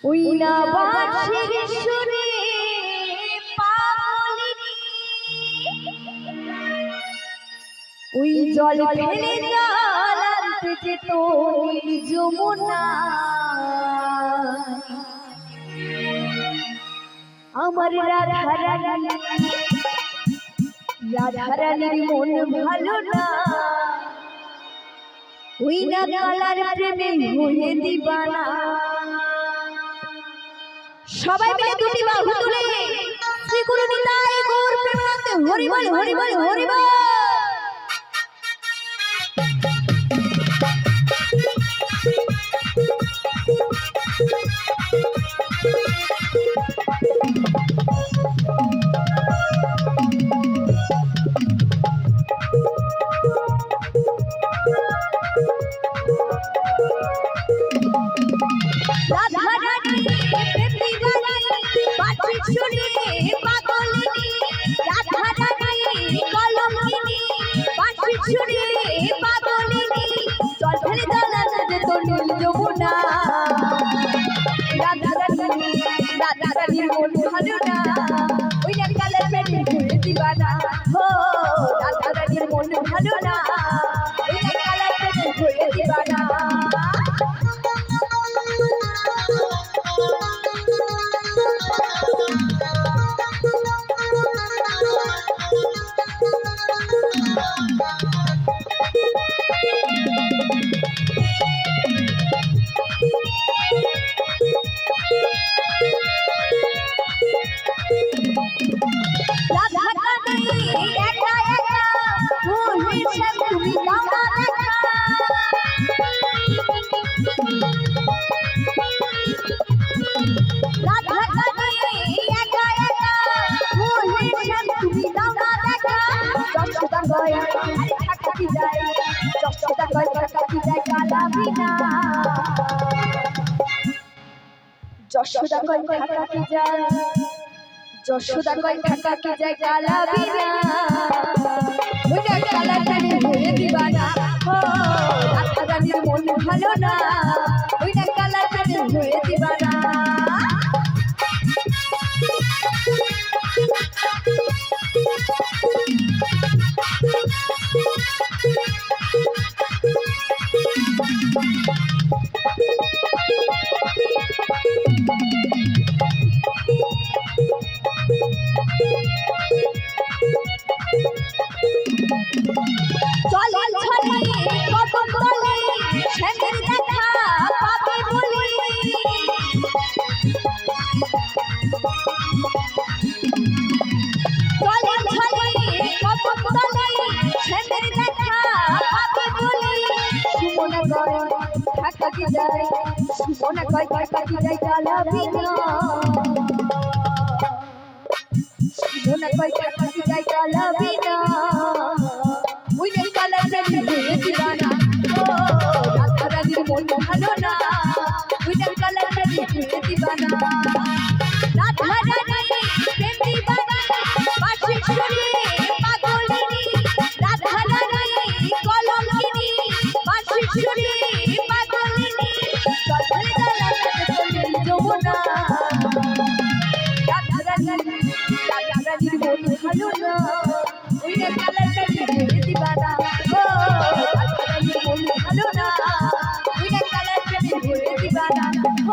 ওই না বাঁশির সুরে পাগলিনী ওই জল ফেলে জল আনতে যেত যমুনা আমার রাধারানীর মন ভালো না ওই না কালার প্রেমে হয়ে দিবানা। সবাই মিলে দুটি বাহু তুলে শ্রী গুরু নিতাই গৌর প্রেমানন্দে হরি বল হরি বল হরি বল। রাধারানীর মন ভালো না ওই না কালার প্রেমে হয়ে দিবানা হো রাধারানীর মন ভালো না ওই না কালার প্রেমে হয়ে দিবানা। যশোদা কই থাকাকে যায় যশোদা কই থাকাকে যায় কালা বিনা ওই না কালা টানে হয়ে দিবানা ও রাধারানীর মন ভালো না ওই না কালা টানে হয়ে দিবানা। সুমনা কই থাকাকে যায় কালা বিনা সুমনা কই থাকাকে যায় কালা বিনা ওই না কালা প্রেমে হয়ে দিবানা ও রাধারানীর মন ভালো না ওই না কালা প্রেমে হয়ে দিবানা। রাধারানী প্রেম দিবানা বাঁশির সুরে পাগলিনী রাধারানী কলঙ্কিনী বাঁশির সুরে রাধারানীর মন ভালো না ওই না কালার প্রেমে হয়ে দিবানা ও রাধারানীর মন ভালো না ওই না কালার প্রেমে হয়ে দিবানা ও